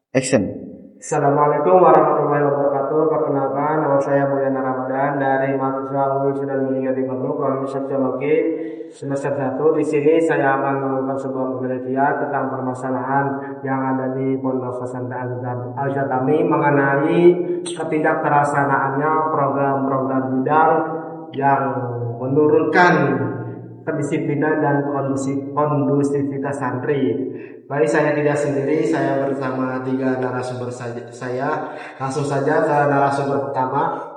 Action. Assalamualaikum warahmatullahi wabarakatuh. Perkenalkan, nama saya Mulyana Ramadan dari mahasiswa Universitas Indonesia di Bandung, Prodi Sosiologi semester 1. Di sini saya akan melakukan sebuah penelitian tentang permasalahan yang ada di Pondok Pesantren Al-Jatami mengenai ketidaktersanaannya program-program bidang yang menurunkan kedisiplinan dan kondusivitas santri. Baik, saya tidak sendiri, saya bersama 3 narasumber saya. Langsung saja ke narasumber pertama.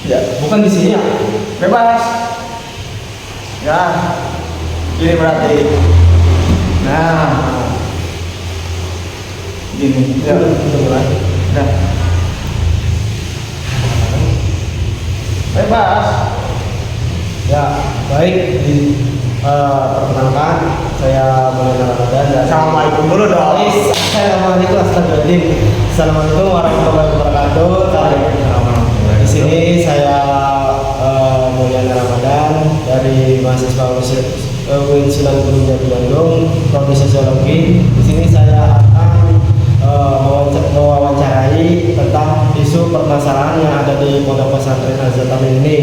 Ya, bukan di sini ya. Bebas. Ya, ini berarti. Nah, gini. Ya, udah mulai. Nah, bebas. Ya, baik. Perkenalkan, saya Mulyana Ramadan dan Assalamualaikum dulu dong. Assalamualaikum Assalamualaikum warahmatullahi wabarakatuh. Di sini saya Mulyana Ramadan dari mahasiswa UIN Sunan Gunung Jati Bandung, Prodi Sosiologi. Di sini saya akan mewawancarai tentang isu permasalahan yang ada di Pondok Pesantren Al-Jatami ini.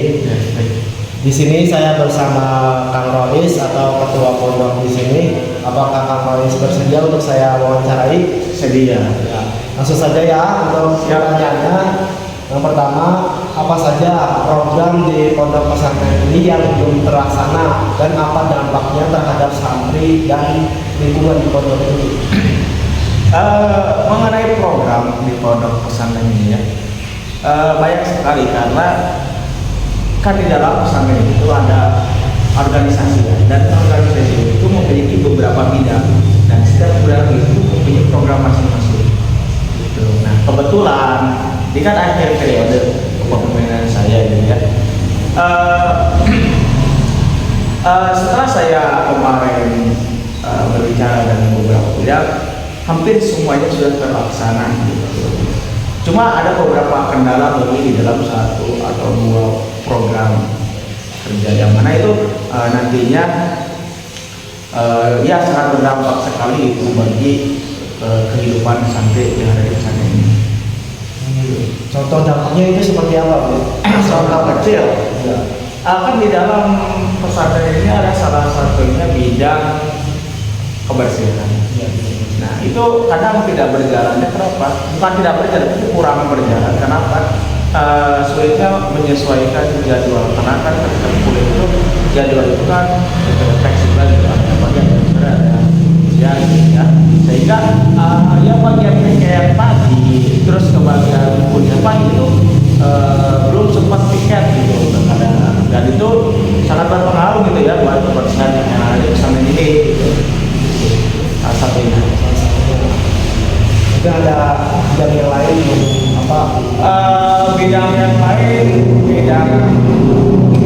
Di sini saya bersama Kang Rois atau ketua pondok di sini. Apakah Kang Rois bersedia untuk saya wawancarai? Sedia. Ya, langsung saja ya untuk pertanyaannya. Yang pertama, apa saja program di pondok pesantren ini yang belum terlaksana dan apa dampaknya terhadap santri dan lingkungan di pondok itu? Mengenai program di pondok pesantren ini ya, banyak sekali karena kan di dalam pesantren itu ada organisasi ya, dan organisasi itu memiliki beberapa bidang dan setiap bidang itu mempunyai program masing-masing. Gitu. Nah, kebetulan ini kan akhir periode kepemimpinan saya ini ya. Setelah saya kemarin berbicara dengan beberapa bidang, hampir semuanya sudah terlaksana gitu. Cuma ada beberapa kendala mungkin di dalam 1 atau 2 program kerja yang mana itu nantinya ya sangat berdampak sekali itu bagi kehidupan santri yang ada di pesantren ini. Contoh dampaknya itu seperti apa, Bu? Contoh kecil, Ya. kan di dalam pesantren ini ada salah satunya bidang kebersihan. Ya. Nah, itu kadang tidak berjalannya kenapa? Bukan tidak berjalan, tapi kurang berjalan. Kenapa? Sulitnya menyesuaikan jadwal. Karena kan ketika kuliah itu jadwal itu kan fleksibel gitu. Ada bagian yang sore, ada siang gitu ya. Sehingga yang bagian piket pagi terus ke bagian kuliah pagi itu belum sempat piket gitu. Dan itu sangat berpengaruh gitu ya buat kebersihan yang ada di pesantren ini. Gitu. Satunya. Juga ada bidang yang lain apa? Bidang yang lain, bidang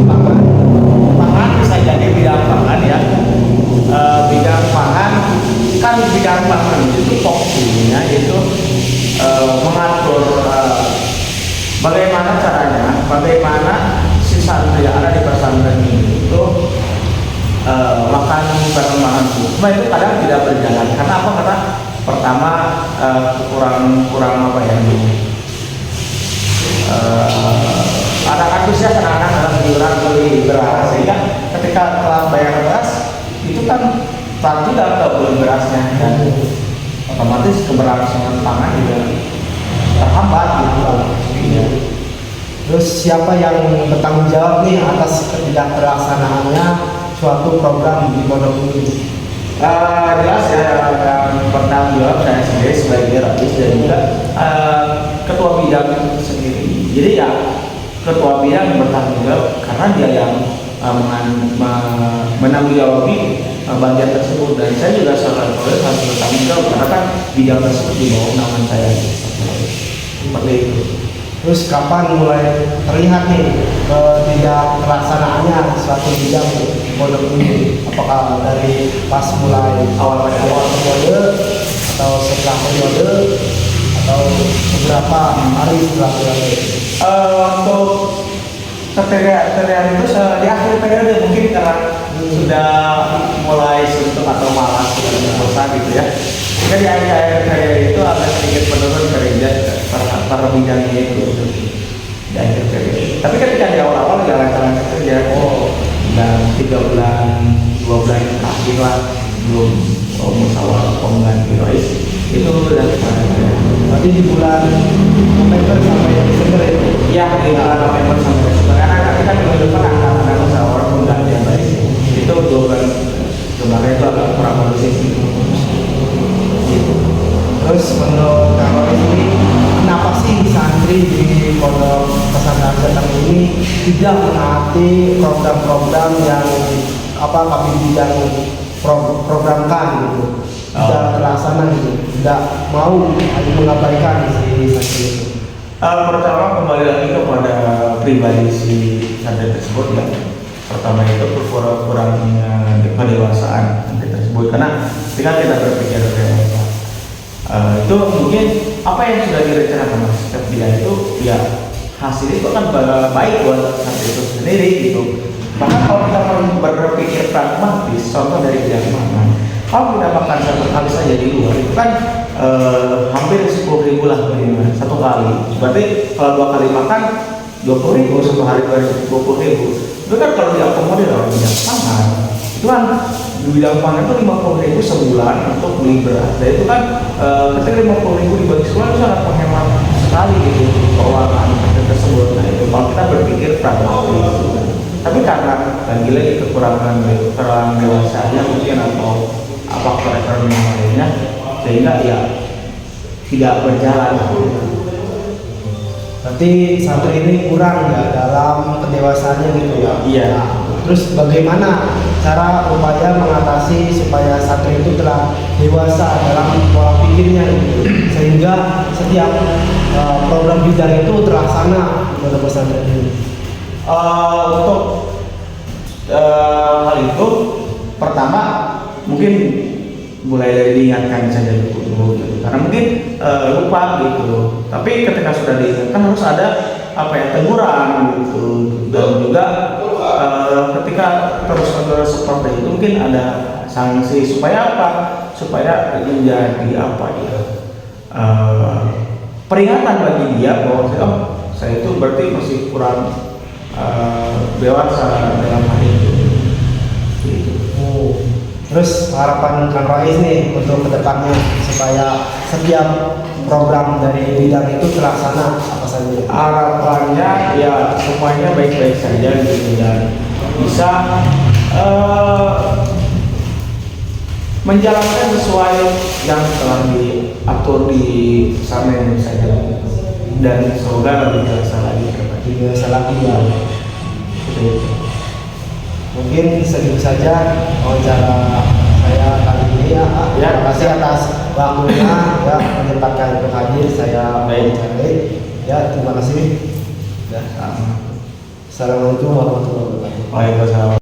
pangan. Pangan bisa jadi bidang pangan ya. Bidang pangan kan bidang pangan itu fokusnya itu mengatur bagaimana caranya, bagaimana si santri yang ada di pesantren itu makan bareng-bareng. Cuma itu kadang tidak berjalan. Karena apa? Karena pertama kurang apa ya? Anak antusias anak-anak dalam iuran beli beras, sehingga ketika telah bayar beras itu kan tak tidak beli berasnya dan otomatis keberlangsungan pangan juga terhambat gitu. Iya. Terus siapa yang bertanggung jawab nih atas ketidakterlaksanaannya suatu program di pondok ini? Jelas ya, yang bertanggung jawab saya sendiri sebagai Rais dan juga ketua bidang itu sendiri. Jadi ya ketua bidang yang bertanggung jawab karena dia yang menanggung jawabi bagian tersebut, dan saya juga sebagai Rais harus bertanggung jawab karena kan bidang tersebut di bawah naungan saya. Seperti itu. Terus kapan mulai terlihat nih ketidakterlaksanaannya suatu bidang di pondok ini? Apakah dari pas mulai awal periode atau setelah periode atau beberapa hari setelah periode? Untuk kriteria itu di akhir periode mungkin karena sudah mulai suntuk atau malas sudah bosan gitu ya. Jika di akhir periode itu agak sedikit menurun kerja para bidangnya itu di akhir periode. Tapi ketika di awal-awal jalan-jalan kerja, dan 3 bulan 2 bulan terakhir lah belum musyawarah pengganti Rois itu udah Berarti di bulan November sampai Desember itu? ya di bulan November sampai Desember karena nanti kan minggu depan akan ada musyawarah pengganti Rois itu 2 bulan kemarin itu agak kurang kondusif gitu. Terus menurut Kang Rois ini kenapa sih santri di Pondok Pesantren Jateng ini tidak menaati program-program yang kami bidang programkan gitu, tidak terlaksana gitu, tidak mau mengabaikan si santri itu? Pertama kembali lagi kepada pribadi si santri tersebut ya. Pertama itu kurangnya kedewasaan santri tersebut karena ketika kita berpikir dewasa itu mungkin apa yang sudah direncanakan setiap bidang itu ya hasilnya itu kan baik buat santri itu sendiri gitu. Bahkan kalau kita berpikir pragmatis, contoh dari bidang makan, kalau kita makan satu kali saja di luar itu kan hampir 10.000 lah minimal satu kali. Berarti kalau 2 kali makan 20.000 satu hari 20.000. Itu kan kalau diakomodir dalam bidang pangan itu kan di bidang pangan itu 50.000 sebulan untuk beli beras. Dan itu kan ketika 50.000 dibagi sebulan itu sangat menghemat sekali gitu keuangan tersebut. Nah itu kalau kita berpikir pragmatis. Tapi karena lagi-lagi kekurangan dewasanya mungkin atau faktor ekonomi lainnya sehingga ya tidak berjalan. Berarti santri ini kurang ya dalam pendewasaannya gitu ya? Iya. Terus bagaimana cara upaya mengatasi supaya santri itu telah dewasa dalam pola pikirnya gitu, sehingga setiap program bidang itu terlaksana di pondok pesantren ini? Untuk hal itu pertama mungkin mulai dari diingatkan saja dulu gitu. Karena mungkin lupa gitu. Tapi ketika sudah diingatkan harus ada teguran gitu. Dan juga ketika terus seperti itu mungkin ada sanksi supaya apa? Supaya menjadi peringatan bagi dia bahwa saya itu berarti masih kurang dewasa dalam hal itu. Terus harapan Kang Rois nih untuk kedepannya supaya setiap program dari bidang itu terlaksana apa saja? Harapannya ya semuanya baik-baik saja gitu dan bisa menjalankan sesuai yang telah diatur di pesantren saja dan semoga lebih dewasa lagi ya. Mungkin segitu saja wawancara saya kali ini ya. Terima kasih atas waktunya ya menyempatkan untuk hadir saya wawancarai. Ya terima kasih. Ya. Assalamualaikum warahmatullahi wabarakatuh. Waalaikumsalam.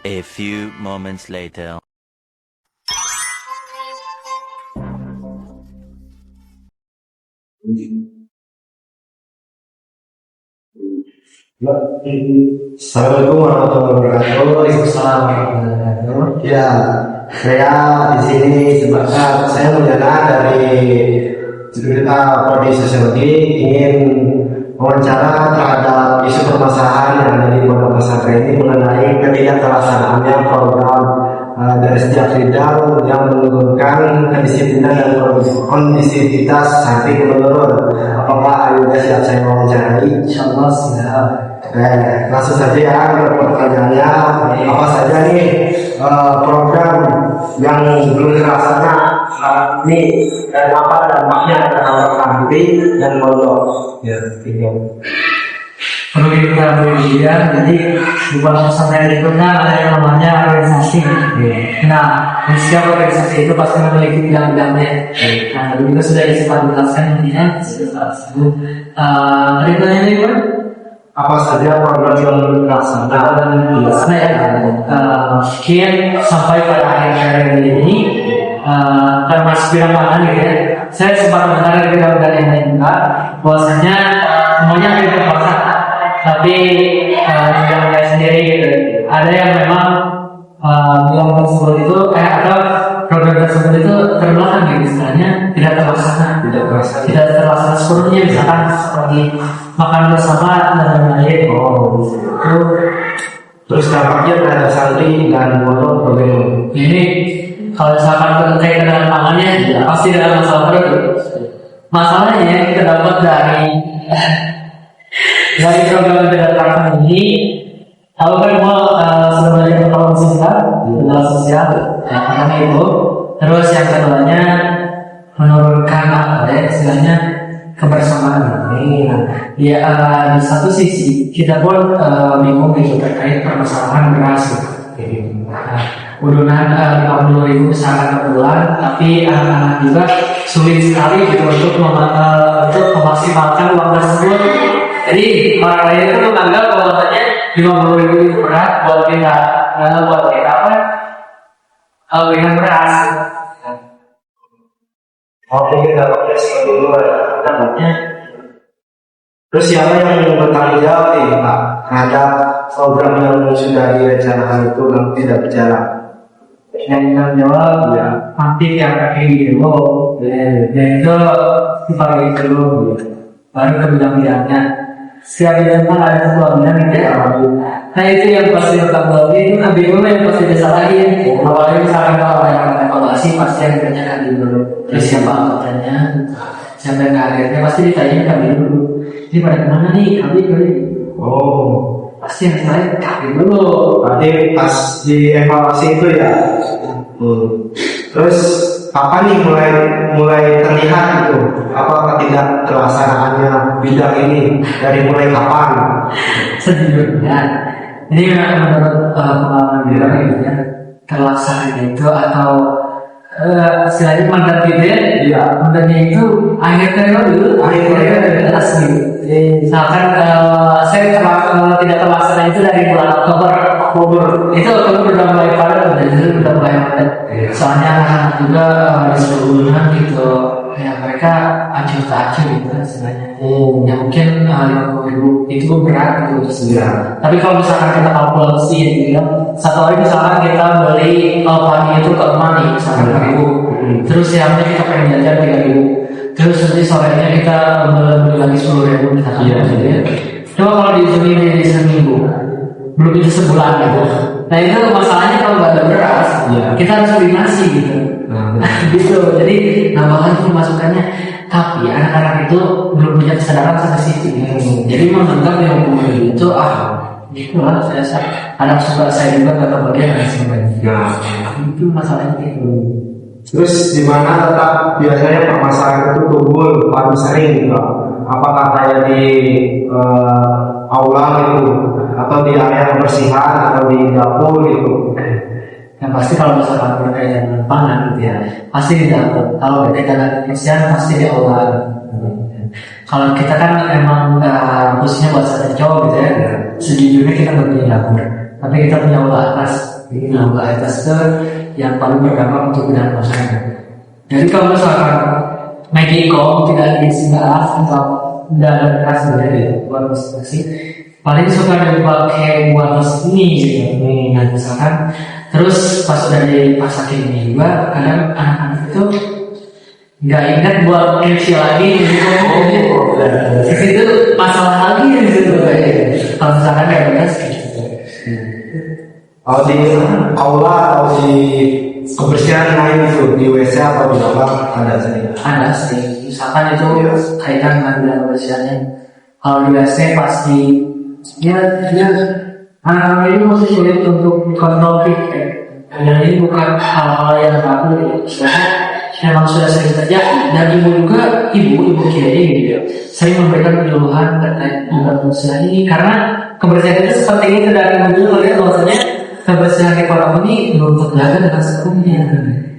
A few moments later. Assalamualaikum warahmatullahi wabarakatuh. Waalaikumsalam warahmatullahi wabarakatuh. Ya, saya di sini sebagai saya Mulyana dari Jurusan Prodi Sosiologi ingin wawancara terhadap isu permasalahan yang ada di pondok pesantren ini mengenai ketidakterlaksanaannya program dari setiap bidang yang menurunkan kedisiplinan dan kondisivitas santri menurun. Apakah ada siap saya wawancarai? Insyaallah siap. Langsung saja ya ke pertanyaannya, apa saja nih program yang belum terlaksana saat ini dan apa dampaknya terhadap santri dan pondok? Ya, perlu diketahui ya, jadi di pondok pesantren itu ada yang namanya organisasi. Nah, di setiap organisasi itu pasti memiliki bidang-bidangnya. Nah, itu sudah sempat dijelaskan intinya. Tadi pertanyaannya gimana? Apa saja program yang belum terlaksana? Mungkin sampai pada akhir ini termasuk bidang mana gitu ya? saya sempat mendengar dari kawan yang lain juga bahwasanya semuanya ada puasa, tapi yang saya sendiri gitu. Ada yang memang bilang tersebut itu atau program tersebut itu terbelakang gitu, istilahnya tidak terlaksana sepenuhnya, misalkan seperti makan bersama dan lain-lain. Itu Terus dampaknya terhadap santri dan pondok bagaimana? ini kalau misalkan terkait dengan tangannya pasti ada masalah perut. Masalahnya kita dapat dari program berdasarkan ini. Tahu kan mau sebenarnya pertolongan sosial, karena itu. Terus yang keduanya menurunkan istilahnya kebersamaan. Ya di satu sisi kita pun bingung gitu terkait permasalahan beras gitu. Udunan 50.000 misalkan per bulan, tapi anak-anak juga sulit sekali gitu untuk memaksimalkan uang tersebut. Jadi orang lain itu menganggap bahwasanya 50.000 itu berat buat kita dengan beras. Oke, kita pakai dulu dapatnya. Terus siapa yang bertanggung jawab Pak terhadap program yang sudah direncanakan itu yang tidak berjalan? Yang bertanggung jawab ya nanti yang kayak gitu, dan itu dipakai dulu, baru ke bidang-bidangnya. Setiap bidang kan ada sebuah bidang gitu ya. Nah itu yang pasti bertanggung jawab itu nanti dulu yang pasti disalahin. Awalnya misalkan kalau yang evaluasi pasti yang ditanyakan dulu. Terus siapa anggotanya, sampai ke akhirnya pasti ditanya kami dulu. Ini pada kemana nih kami? Pasti yang lain kami dulu. Berarti pas di evaluasi itu ya. Terus kapan nih mulai terlihat itu apa tidak terlaksanaannya bidang ini, dari mulai kapan? Sejujurnya ini menurut pengalaman beliau gitu ya, terlaksananya itu atau istilahnya mandat gitu ya, mandatnya itu akhir periode asli. Misalkan saya tidak terlaksana itu dari bulan Oktober itu udah mulai padat, udah mulai padat. Soalnya anak-anak juga di sebelumnya gitu ya, mereka acuh gitu istilahnya. Ya mungkin 50.000 itu berat gitu. Tapi kalau misalkan kita kalkulasi gitu ya, satu hari misalkan kita beli pagi itu ke rumah nih misalkan 1.000, terus siangnya kita pengen jajan 3.000, terus nanti sorenya kita beli lagi 10.000 misalkan. Coba kalau di seminggu, belum bisa sebulan gitu. Nah itu masalahnya kalau nggak ada beras, kita harus beli nasi gitu. Gitu. Jadi nambahan itu masukannya, tapi anak-anak itu belum punya kesadaran sampai situ. Jadi menganggap yang hukum itu itulah saya anak suka saya juga kata bagian dari sebenarnya. Itu masalahnya itu. Terus di mana tetap biasanya permasalahan itu tumbuh paling sering gitu? Apakah kayak di aula gitu, atau di area kebersihan, atau di dapur gitu? Yang pasti kalau misalkan berkaitan dengan pangan gitu ya, pasti di dapur. Kalau berkaitan dengan kebersihan pasti di aula. Kalau kita kan emang khususnya buat saya cowok gitu ya, sejujurnya kita nggak punya dapur, tapi kita punya aula atas. Aula atas itu yang paling berdampak untuk bidang masyarakat. Jadi kalau misalkan Megikom tidak diisi beras atau tidak ada beras sebenarnya buat konstruksi, paling suka dipakai buat tas ini gitu. Nah misalkan terus pas udah dipasakin ini juga, kadang anak-anak itu nggak ingat buat MC lagi gitu. Itu masalah lagi gitu. Kalau misalkan nggak beras gitu. Kalau di aula atau di kebersihan lain itu di WC atau di apa ada sih? Ada sih. Misalkan itu kaitan dengan kebersihannya. Kalau di WC pasti anak-anak ini masih sulit untuk kontrol pikir. Dan ini bukan hal-hal yang baru ya. Memang sudah sering terjadi. Dan ibu kiai gitu ya, sering memberikan penyuluhan terkait dengan kebersihan ini, karena kebersihan itu seperti itu dari muncul melihat bahwasanya kebersihan ekonomi ini belum terjaga dengan sepenuhnya.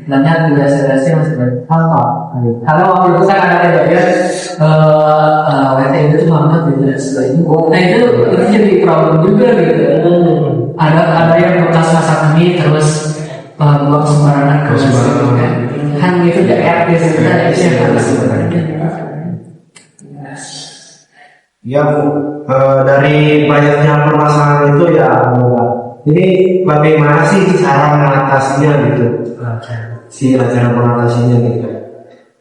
Banyak di WC masih berhal. Karena waktu itu kan ada kejadian WT itu mangkat di WC itu. Nah itu jadi problem juga gitu. Ada yang bekas masak mie terus buang sembarangan ke WC. kan itu udah RT sebenarnya itu yang harus sebenarnya. Ya Bu, dari banyaknya permasalahan itu ya jadi bagaimana sih cara mengatasinya gitu, cara mengatasinya gitu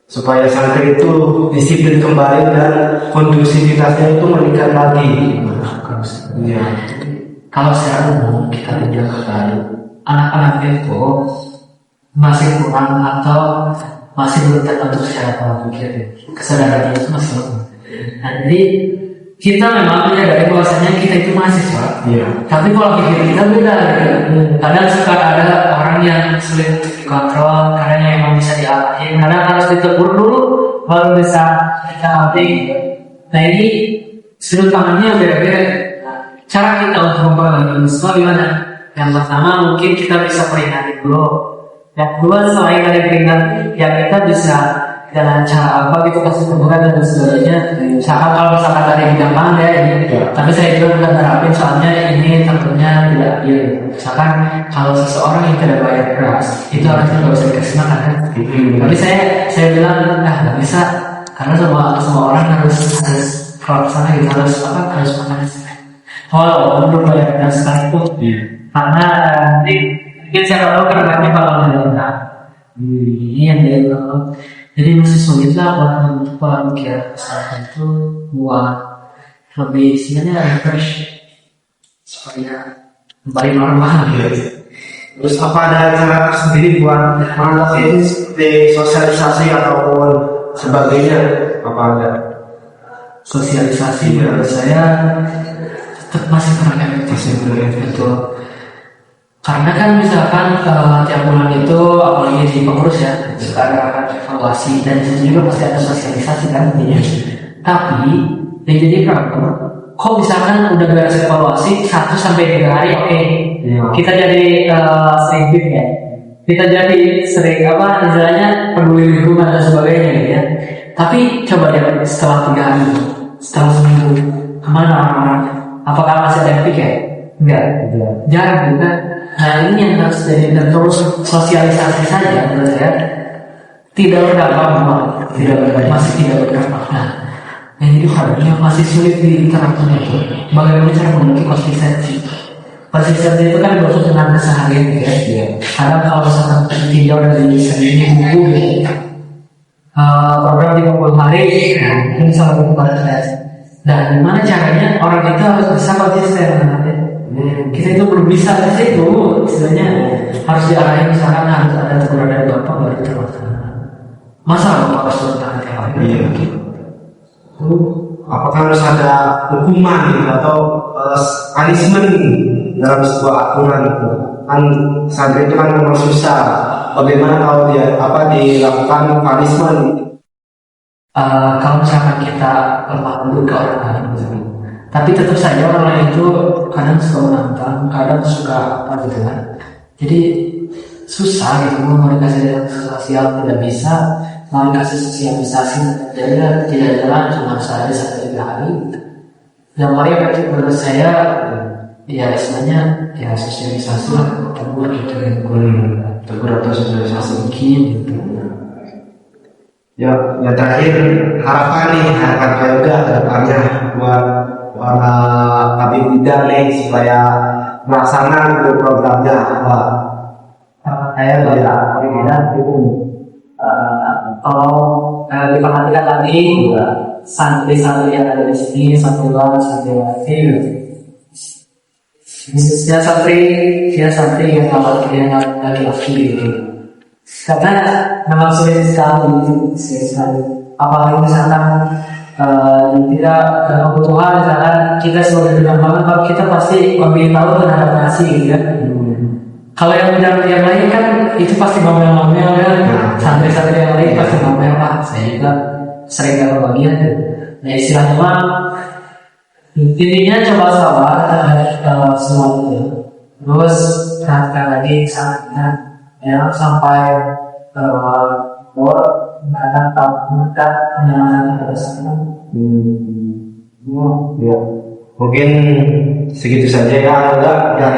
supaya santri itu disiplin kembali dan kondusivitasnya itu meningkat lagi. Ya. Kalau secara umum kita lihat kembali anak-anak itu masih kurang atau masih belum terbentuk secara pola pikir, kesadarannya itu masih belum. Nah, jadi kita memang menyadari bahwasanya kita itu mahasiswa, tapi pola pikir kita beda. Kadang suka ada orang yang sulit dikontrol, kadang yang emang bisa diarahin, kadang harus ditegur dulu baru bisa kita hati. Nah ini sudut pandangnya beda-beda. Cara kita untuk membangun mahasiswa gimana? Yang pertama mungkin kita bisa peringati dulu. Yang kedua selain dari peringati, ya kita bisa dengan cara apa gitu kasih teguran dan sebagainya. Misalkan kalau misalkan dari bidang mana ya ini, tapi saya juga bukan terapin soalnya ini tentunya tidak adil. Misalkan kalau seseorang yang tidak bayar keras itu harusnya nggak usah dikasih makan kan. Tapi saya bilang nggak bisa karena semua orang harus kalau sana gitu harus makan. Oh belum bayar keras sekalipun karena nanti mungkin siapa tahu kerennya kalau nggak ini yang dia bilang. Jadi mahasiswa itu pola pikir kesalahan itu buat lebih sebenarnya refresh supaya kembali normal. Terus apa ada cara sendiri buat mengatasi seperti sosialisasi ataupun sebagainya? Apa ada? Sosialisasi menurut saya tetap masih kurang efektif. Betul. Karena kan misalkan tiap bulan itu apalagi di pengurus ya suka ada evaluasi dan juga pasti ada sosialisasi kan intinya. Tapi yang jadi problem kok misalkan udah beres evaluasi 1-3 hari oke. Kita jadi sering ya. Kita jadi sering istilahnya peduli lingkungan dan sebagainya gitu ya. Tapi coba lihat setelah 3 hari, setelah seminggu kemana orang-orangnya? Apakah masih ada yang pikir? Enggak, jarang juga. Nah ini yang harus jadi terus sosialisasi saja menurut saya tidak berdampak, masih tidak berdampak. Nah yang jadi problemnya masih sulit diterapkan itu. Bagaimana cara memiliki konsistensi? Konsistensi itu kan berkaitan dengan keseharian gitu ya. Kadang kalau misalkan tinjau dari segi buku gitu, program 30 hari, ini salah satu konsistensi. Dan gimana caranya orang itu harus bisa konsisten nanti. Kita itu belum bisa ke situ, istilahnya harus diarahin misalkan harus ada teguran dari bapak baru terlaksana. Masa bapak harus turun tangan tiap hari? Apakah harus ada hukuman gitu, atau punishment dalam sebuah aturan gitu? Kan santri itu kan memang susah. Bagaimana kalau dia dilakukan punishment? Kalau misalkan kita lemah dulu ke orang lain, tapi tetap saja orang lain itu kadang suka menantang, kadang suka gitu kan. Jadi susah gitu mau kasih sosial tidak bisa, mau kasih sosialisasi jadi tidak jalan cuma sehari 1-3 hari. Yang paling efektif menurut saya ya istilahnya ya sosialisasi lah, tegur gitu kan, tegur atau sosialisasi mungkin gitu. Ya, yang terakhir harapan saya juga ke depannya buat para habib bidang nih supaya melaksanakan programnya apa? Saya baca pembinaan itu kalau diperhatikan tadi santri-santri yang ada di sini, santriwati, khususnya santri yang laki-laki gitu. Karena memang sulit sekali. Apalagi misalkan tidak kebutuhan, misalkan kita sebagai bidang banget, kita pasti lebih tahu terhadap nasi gitu ya. Kalau yang bidang yang lain kan itu pasti ngomel-ngomel kan, santri-santri yang lain pasti ngomel lah. Saya juga sering dapat bagian. Nah istilahnya mah intinya coba sabar terhadap semua itu. Terus perhatikan lagi sangat ya sampai kadang tahu mereka yang ada sana. Ya. Mungkin segitu saja ya.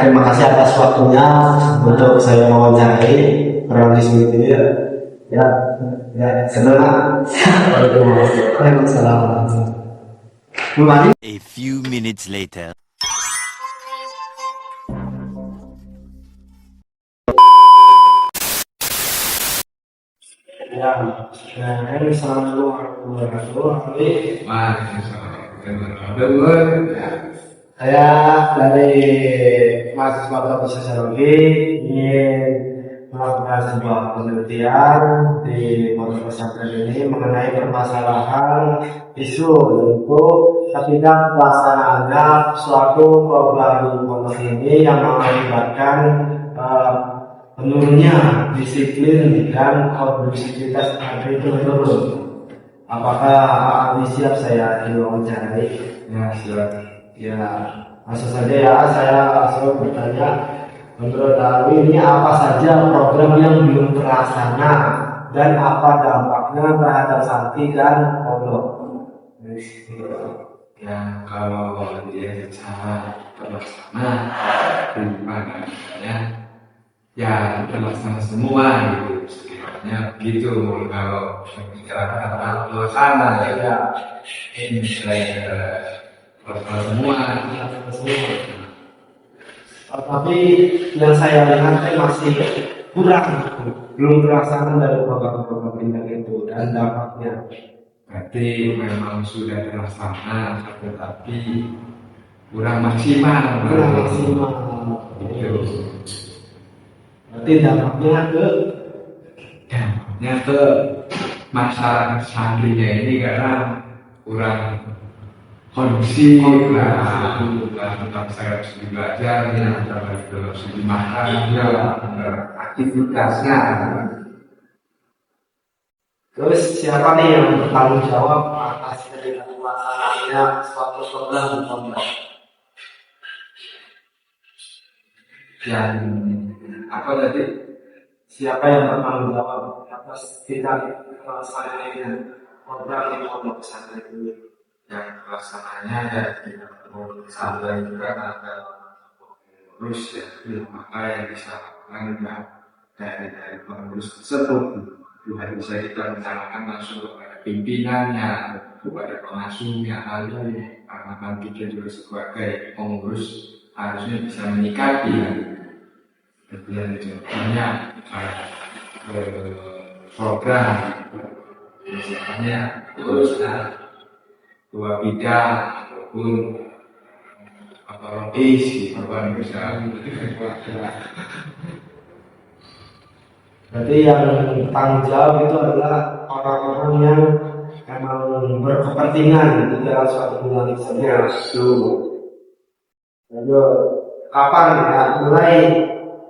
Terima kasih atas waktunya untuk saya mewawancarai orang di sini ya. Ya, ya, senang. Waalaikumsalam. Kembali. A few minutes later. Ya, nah, ini Assalamualaikum warahmatullahi wabarakatuh. Saya dari mahasiswa Fakultas Sosiologi ingin melakukan sebuah penelitian di pondok pesantren ini mengenai permasalahan isu yaitu ketidak pelaksanaannya suatu program di pondok ini yang mengakibatkan menurunnya disiplin dan kondusivitas santri itu menurun. Apakah ahli siap saya diwawancarai? Ya, silakan. Ya, langsung saja ya, saya langsung bertanya. Menurut Darwin, ini apa saja program yang belum terlaksana dan apa dampaknya terhadap santri dan pondok? Ya, kalau dia secara terlaksana daripada ya terlaksana semua gitu sekiranya begitu. Kalau bicara terlaksana ya ini terlaksana semua. Tapi yang saya lihat masih kurang, belum terlaksana dari program-program bintang itu dan dampaknya. Berarti memang sudah terlaksana, tetapi kurang maksimal. Kurang maksimal. Gitu. Berarti dampaknya ke masyarakat santrinya ini karena kurang kondisi tentang saya segi belajarnya, dalam segi makannya, aktivitasnya. Terus siapa nih yang bertanggung jawab atas ketidakpelaksanaannya suatu program di pondok? Yang apa tadi? Siapa yang bertanggung jawab atas ketidakpelaksanaannya program di pondok pesantren ini? Yang pelaksananya ya tidak perlu sampai juga ada pengurus ya, maka yang bisa lakukan dari pengurus tersebut bukan bisa kita rencanakan langsung kepada pimpinannya, kepada pengasuhnya, lalu karena kita juga sebagai pengurus harusnya bisa menyikapi dan contohnya program misalnya urusan dua bidang ataupun rotis apa bisa. Berarti yang tanggung jawab itu adalah orang-orang yang memang berkepentingan di dalam suatu bidang tersebut. Lalu kapan ya mulai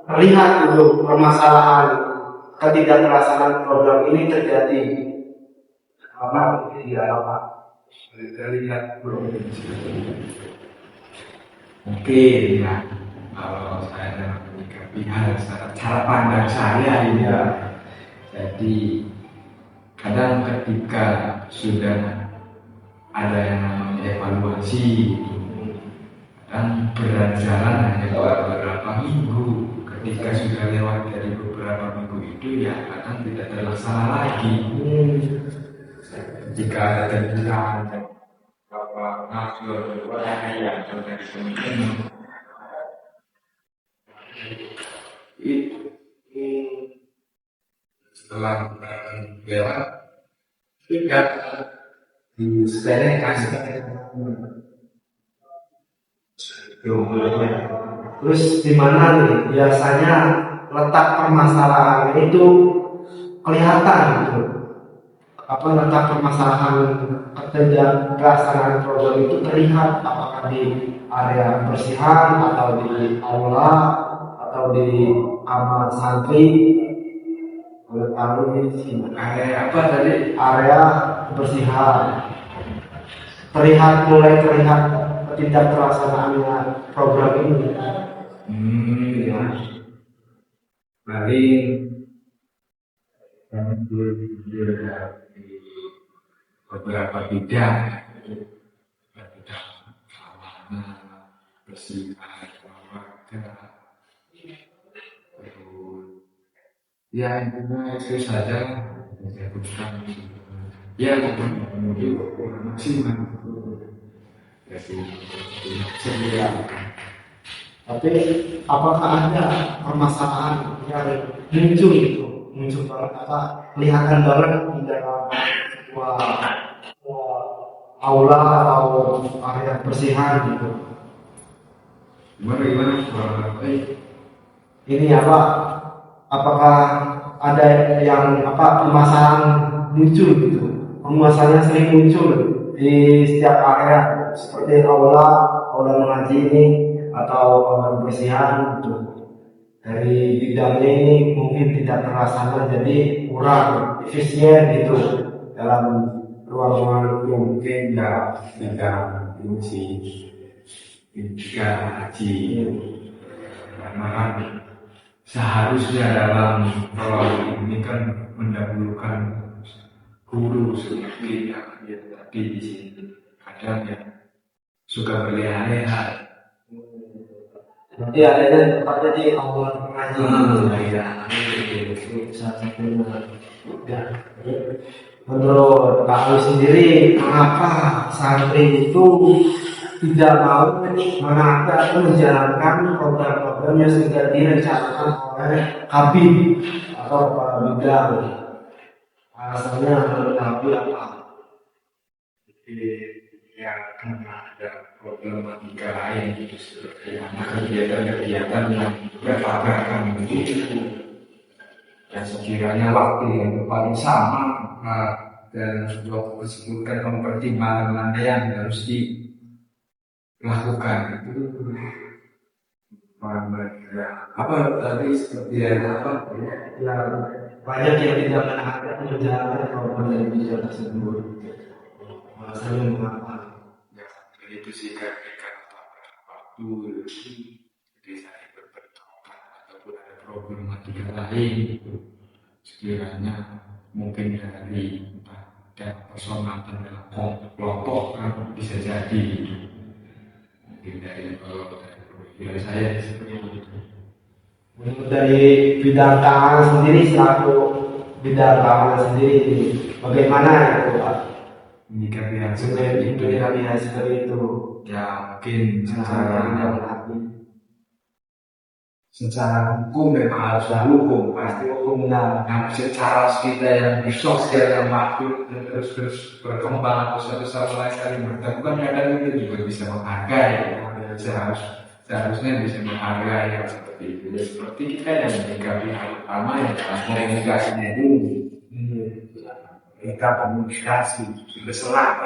terlihat dulu permasalahan ketidakterlaksanaan program ini terjadi? Apa? Terlihat belum mungkin ya kalau saya dalam menyikapi hal cara pandang saya ini ya, jadi kadang ketika sudah ada yang namanya evaluasi dan berjalan hanya beberapa minggu, ketika sudah lewat dari beberapa minggu itu ya kadang tidak terlaksana lagi. Jika ada tentuan bahwa nafsu orang yang dari teman-teman setelah lewat tidak disepelekan. Terus di mana nih biasanya letak permasalahan itu kelihatan gitu? Apa letak permasalahan ketidakterlaksanaan program itu terlihat apakah di area kebersihan atau di aula atau di kamar santri? Boleh tahu ini Area apa tadi? area kebersihan mulai terlihat ketidakterlaksanaannya program ini. Ya. Paling beberapa bidang keamanan, bersihan, olahraga, Ya intinya itu saja menyebutkan ya memenuhi maksimal jadi sembilan. Tapi apakah ada permasalahan yang muncul itu, muncul banget apa kelihatan banget di dalam sebuah aula atau area persihan gitu? Gimana Ini apa? Apakah ada yang apa permasalahan muncul gitu? Permasalahan sering muncul di setiap area seperti aula mengaji ini atau aula persihan gitu. Dari bidangnya ini mungkin tidak terlaksana jadi kurang efisien gitu dalam ruang-ruang itu. mungkin ya tidak ini sih ketika haji karena kan seharusnya dalam prolog ini kan mendahulukan guru seperti yang tapi di sini kadang ya suka berleha-leha. Jadi adanya tempatnya di aula mengaji. Ya, Itu salah satunya. Ya. Menurut kamu sendiri, mengapa santri itu tidak mau mengangkat atau menjalankan program-program yang sudah direncanakan oleh Habib atau para bidang? Alasannya menurut Habib apa? ya karena ada problematika lain gitu seperti kegiatan-kegiatan yang bertabrakan begitu dan sekiranya waktu yang paling sama dan waktu tersebut kan mempertimbangkan mana yang harus dilakukan itu apa tadi seperti apa Ya, banyak yang tidak menaati menjalankan program dari bidang tersebut. Alasannya mengapa? ya itu sih karena waktu jadi saya berpendapat ataupun ada problematika lain gitu sekiranya mungkin dari dan personal dan dalam kelompok kan bisa jadi mungkin dari dari saya seperti itu. Menurut dari bidang keamanan sendiri selaku bidang keamanan sendiri bagaimana itu Pak? Menyikapi hal seperti itu ya, Seperti itu. ya mungkin Secara secara hukum memang harus hukum pasti hukum benar. nah secara kita yang di sosial yang makhluk dan terus berkembang terus sama lain saling bertemu kan kadang kita juga bisa menghargai seharusnya bisa menghargai hal seperti itu ya, seperti kita yang menyikapi hal utama yang dalam komunikasinya dulu kita komunikasi berselang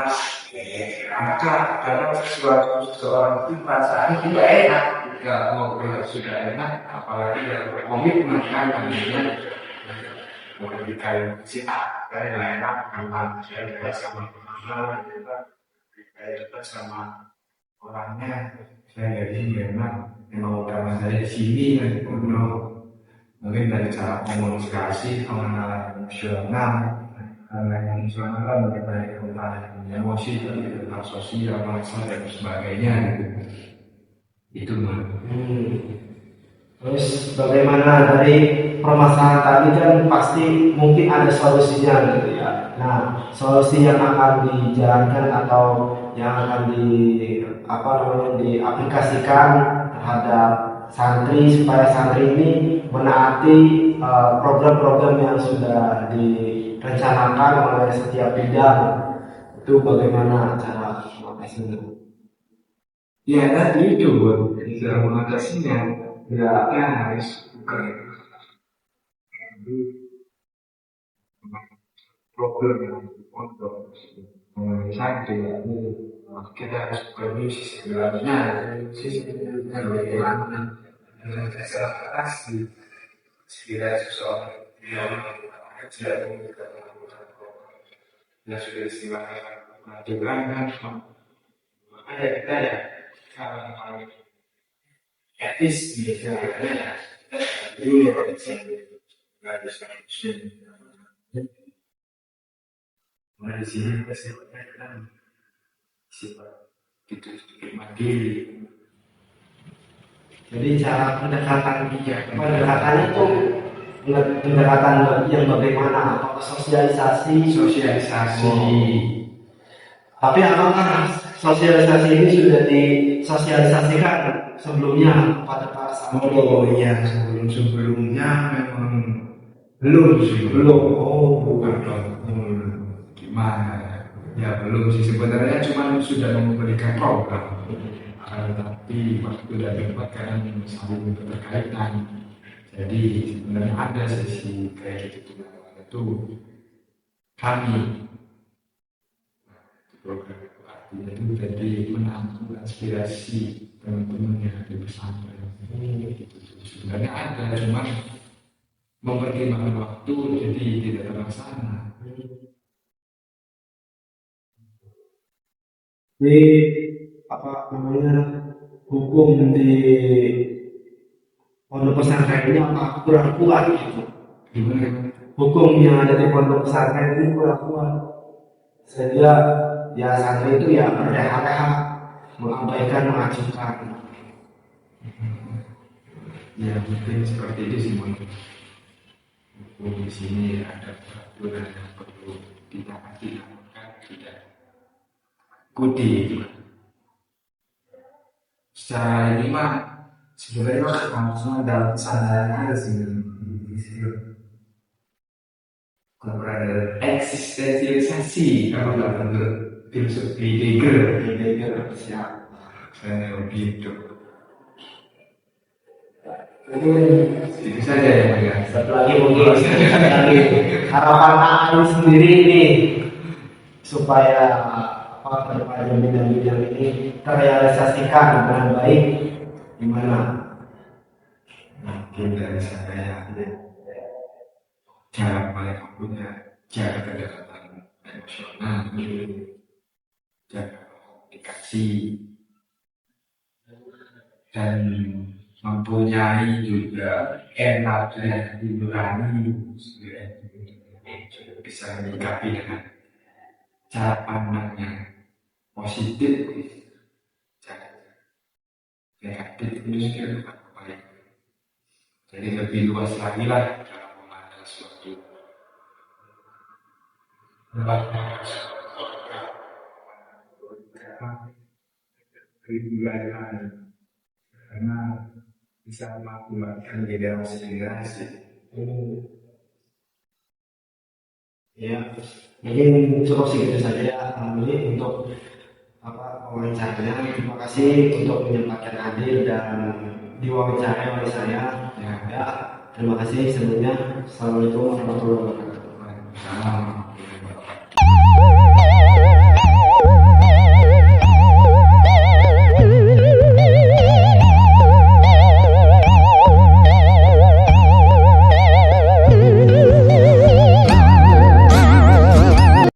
maka karena seseorang itu perasaan tidak enak tidak ngobrol sudah enak apalagi yang berkomitmen kan namanya ketika si A saya enak sama saya sama kita sama orangnya saya dari sini enak mau karena saya di sini mungkin dari cara komunikasi pengenalan emosional karena yang emosional mengenai tentang emosi tentang sosial bangsa dan sebagainya itu mah. Terus bagaimana dari permasalahan tadi kan pasti mungkin ada solusinya gitu ya. Nah, solusi yang akan dijalankan atau yang akan diaplikasikan terhadap santri supaya santri ini menaati program-program yang sudah direncanakan oleh setiap bidang itu bagaimana cara mengatasinya? Ya tadi itu cara mengatasinya ya harus bukan problem yang untuk santri kita harus perlu sisi gelapnya sisi bagaimana asli sekiranya seseorang yang sudah istilahnya mengajukan kan ada kita ya kalau etis misalnya dulu nggak bisa mulai di sini sifatnya kan sifat gitu sedikit mandiri. Jadi cara pendekatannya itu pendekatan yang bagaimana? Apakah sosialisasi? Sosialisasi. Tapi apakah sosialisasi ini sudah disosialisasikan sebelumnya pada para santri? Oh iya, sebelumnya memang belum sih. Belum. Oh, Bukan dong. Gimana ya? Belum sih, sebenarnya cuma sudah memberikan program. Tapi waktu dan tempat kan saling berkaitan. Jadi sebenarnya ada sesi kayak gitu itu kami program itu artinya itu jadi menampung aspirasi teman-teman yang ada di pesantren. Gitu. Sebenarnya ada, cuma mempertimbangkan waktu jadi tidak terlaksana. Jadi apa namanya, hukum di pondok pesantren ini apa kurang kuat gitu? Gimana? Hukum yang ada di pondok pesantren ini kurang kuat, sehingga ya santri itu ya berleha-leha mengabaikan mengajukan. Ya mungkin seperti itu sih mungkin. Hukum di sini ada peraturan yang perlu ditaati, kan tidak kudi. Secara ini mah sebenarnya langsung dalam sadarnya sih keberadaan eksistensialisasi kalau nggak menurut filosofi Heidegger siap saya begitu. Itu saja ya Mas ya. Satu lagi mungkin dari harapan AI sendiri ini supaya apa kedepannya bidang-bidang ini terrealisasikan dengan baik gimana? Mungkin dari saya cara paling punya cara kedekatan emosional, cara komunikasi, dan mempunyai juga energi nurani bisa menyikapi dengan cara pandang yang positif, cara negatif itu juga baik. Jadi lebih luas lagi lah dalam memandang suatu karena bisa mengakibatkan generasi. Ya, mungkin cukup segitu saja ya Amli untuk wawancaranya. Terima kasih untuk menyempatkan hadir dan diwawancara oleh saya. Ya, terima kasih sebelumnya. Assalamualaikum warahmatullahi wabarakatuh. Waalaikumsalam warahmatullahi wabarakatuh.